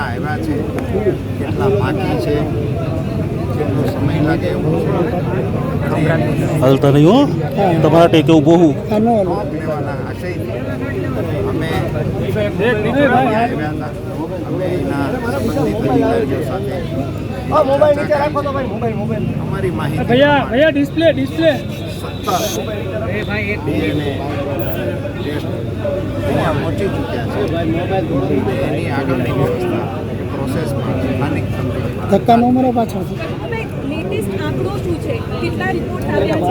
આવ્યા છે, કેટલા બાકી છે, કેટલો સમય લાગે એવું હાલતા નહીં હો, તમારા ટેકે ઊભો હું લેવાના આશયથી અમે આવ્યા હતા. અમે એના સંબંધિત અધિકારીઓ સાથે અમારી માહિતી ડિસ્પ્લે 17 DNA ટેસ્ટ અહીંયા પહોંચી ચૂક્યા છે. એની આગળની વ્યવસ્થા પ્રોસેસમાં સ્થાનિક તંત્ર ધક્કા નો મારો પાછળથી લેટેસ્ટ આંકડો શું છે? કેટલા રિપોર્ટ આવ્યા છે?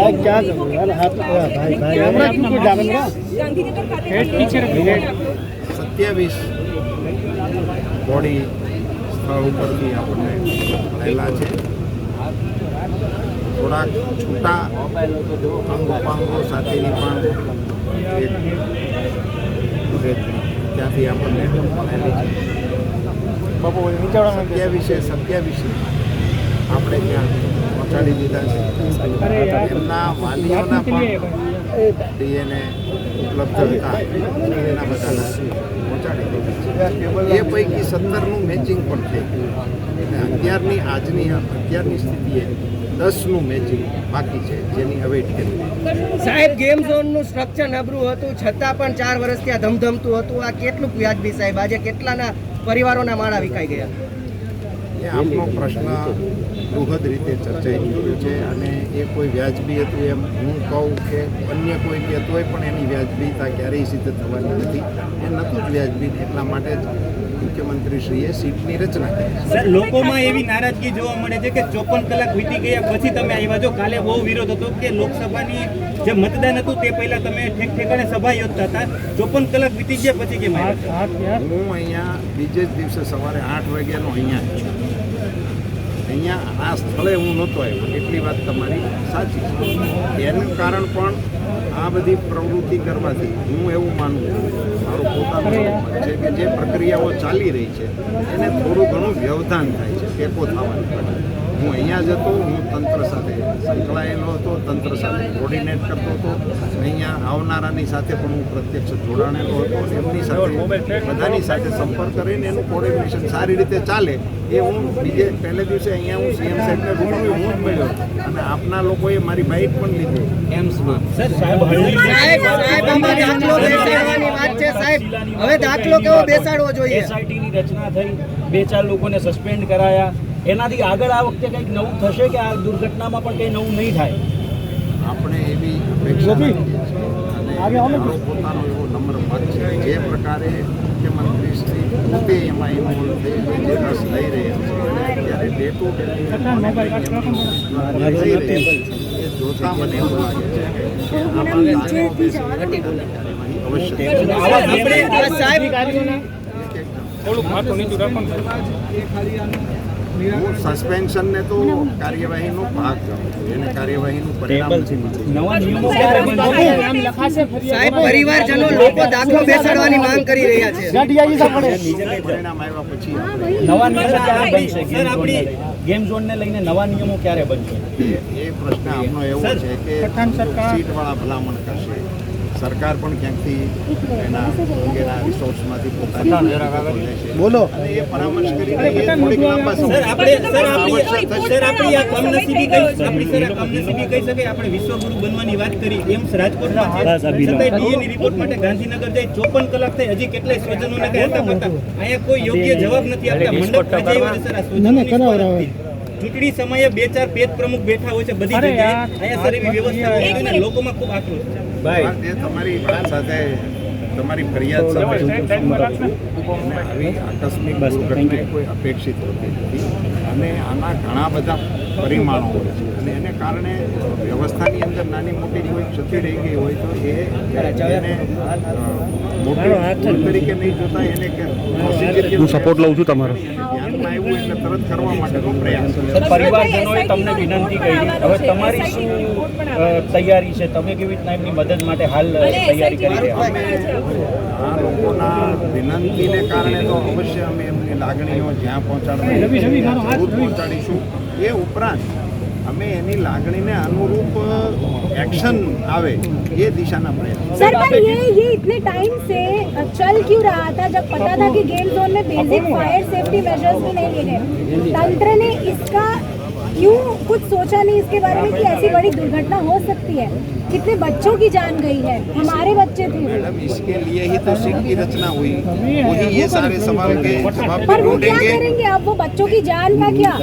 ગાંધીનગર ખાતે 27 બોડી સ્થળ ઉપરથી આપણને મળેલા છે. થોડાક છૂટા અંગોપાંગો સાથેની પણ ત્યાંથી આપણને મળેલી છે. 27 આપણે ત્યાં પહોંચાડી દીધા છે. એમના વાલીઓના પણ DNA ઉપલબ્ધ હતા, એના બધાના પહોંચાડી દીધા છે. એ પૈકી 17નું મેચિંગ પણ થઈ ગયું અને અત્યારની સ્થિતિએ 10નું મેચિંગ બાકી છે, જેની અવેટ કરી. સાહેબ, ગેમ ઝોનનું સ્ટ્રક્ચર નબળું હતું છતાં પણ 4 વર્ષથી આ ધમધમતું હતું. આ કેટલું વ્યાજબી સાહેબ? આજે કેટલાના પરિવારોના માળા વિકાઈ ગયા? એ આપનો પ્રશ્ન બૃહદ રીતે ચર્ચાઈ ગયો છે અને એ કોઈ વ્યાજબી હતું એમ હું કહું કે અન્ય કોઈ કહેતો હોય પણ એની વ્યાજબીતા ક્યારેય સિદ્ધ થવાની નથી. એ નહોતું જ વ્યાજબી, એટલા માટે જ મુખ્યમંત્રીશ્રીએ સીટની રચના કરી. સર, લોકોમાં એવી નારાજગી જોવા મળે છે કે 54 કલાક વીતી ગયા પછી તમે આવ્યા છો. કાલે બહુ વિરોધ હતો કે લોકસભાની જે મતદાન હતું તે પહેલા તમે ઠેકાણે સભા યોજતા હતા. 54 કલાક વીતી ગયા પછી કેમ આવ્યા? હું અહીંયા બીજે જ દિવસે સવારે 8 વાગ્યાનો અહીંયા આ સ્થળે હું નહોતો આવ્યો, એટલી વાત તમારી સાચી છે. એનું કારણ પણ આ બધી પ્રવૃત્તિ કરવાથી હું એવું માનું છું, મારું પોતાનું છે કે જે પ્રક્રિયાઓ ચાલી રહી છે એને થોડું ઘણું વ્યવધાન થાય છે, ટેકો થવાની પડે. હું અહીંયા જ હતો, હું તંત્ર સાથે સંકળાયેલો હતો, તંત્ર સાથે કોર્ડિનેટ કરતો હતો. અહીંયા આવનારાની સાથે પણ હું પ્રત્યક્ષ જોડાણેલો હતો. એમની સાથે બધાની સાથે સંપર્ક કરીને એનું કોર્ડિનેશન સારી રીતે ચાલે એ હું પહેલે દિવસે અહીંયા હું સીએમ સાહેબને રૂબરૂ હું જ મળ્યો અને આપના લોકોએ મારી બાઇટ પણ લીધી એમ્સમાં. હવે દાખલો કેવો બેસાડવો જોઈએ? એસઆઈટીની રચના થઈ, 2-4 લોકોને સસ્પેન્ડ કરાયા. એનાથી આગળ આ વખતે કંઈક નવું થશે કે આ દુર્ઘટનામાં પણ કંઈ નવું નહીં થાય? આપણે એવી અપેક્ષા રાખીએ છીએ અને મારો પોતાનો એવો નમ્ર મત છે જે પ્રકારે મુખ્યમંત્રીશ્રી પોતે એમાં ઇન્વોલ્વ થઈ જે રસ લઈ રહ્યા છે ત્યારે ડે ટુ ડે એ જોતા મને એવું લાગે છે કે આમાં હું સસ્પેન્શનને તો કાર્યવાહીનો ભાગ કરું છું, એને કાર્યવાહીનું પરિણામ સાહેબ, પરિવારજનો લોકો દાખલો બેસાડવાની માંગ કરી રહ્યા છે. પરિણામ આવ્યા પછી નવા નિયમો ક્યારે બનશે? ગેમ ઝોનને લઈને નવા નિયમો ક્યારે બનશે? એ પ્રશ્ન આપણો એવો છે કે સીટવાળા ભલામણ કરશે, સરકાર પણ ક્યાંકથી એના અંગેના રિસોર્સમાંથી પોતાની બોલો અને એ પરામર્શ કરીને એ થોડીક લાંબા સમય કમનસીબી કહી શકાય. આપણે વિશ્વગુરુ બનવાની વાત કરી, એમ્સ રાજકોટમાં છે, છતાંય ડીએની રિપોર્ટ માટે ગાંધીનગર જાય 54 કલાક થઈ, હજી કેટલાય સ્વજનોને કઈ હતા પતા. અહીંયા કોઈ યોગ્ય જવાબ નથી આપતા. મંડપ રચાયો છે સર, આ સ્વજનોની ચૂંટણી સમયે 2-4 પેજ પ્રમુખ બેઠા હોય છે બધી જગ્યાએ. અહીંયા સર એવી વ્યવસ્થા હોય ને લોકોમાં ખૂબ આક્રોશ છે. ભાઈ તમારી વાત સાથે તમારી ફરિયાદ સાથે આવી આકસ્મિક દુર્ઘટના કોઈ અપેક્ષિત હોતી નથી અને આના ઘણા બધા પરિમાણો હોય છે અને એને કારણે વ્યવસ્થાની અંદર નાની મોટી કોઈ ક્ષતિ રહી ગઈ હોય તો એને મોટી તરીકે નહીં જોતા એને હું સપોર્ટ લઉં છું તમારો. ધ્યાનમાં આવ્યું એટલે તરત કરવા માટેનો પ્રયાસ. પરિવારજનોએ તમને વિનંતી કરી, હવે તમારી શું તૈયારી છે? તમે કેવી રીતના એમની મદદ માટે હાલ તૈયારી કરી રહ્યા? આ લોકોના વિનંતીને કારણે તો અવશ્ય અમે એમની લાગણીઓ જ્યાં પહોંચાડવા પહોંચાડીશું. એ ઉપરાંત અમે એની લાગણીને અનુરૂપ एक्शन आवे ये दिशा ना प्रयत्न। सर पर ये इतने टाइम से चल क्यों रहा था जब पता था कि गेम जोन में बेसिक फायर सेफ्टी मेजर्स भी नहीं लिए गए? तंत्र ने इसका क्यों कुछ सोचा नहीं इसके बारे में कि ऐसी बड़ी दुर्घटना हो सकती है? कितने बच्चों की जान गई है, हमारे बच्चे थे। मैडम इसके लिए ही तो सिंह की रचना हुई, वही ये सारे सवाल के जवाब पर वो क्या ढूंढेंगे। करेंगे अब, वो बच्चों की जान का क्या?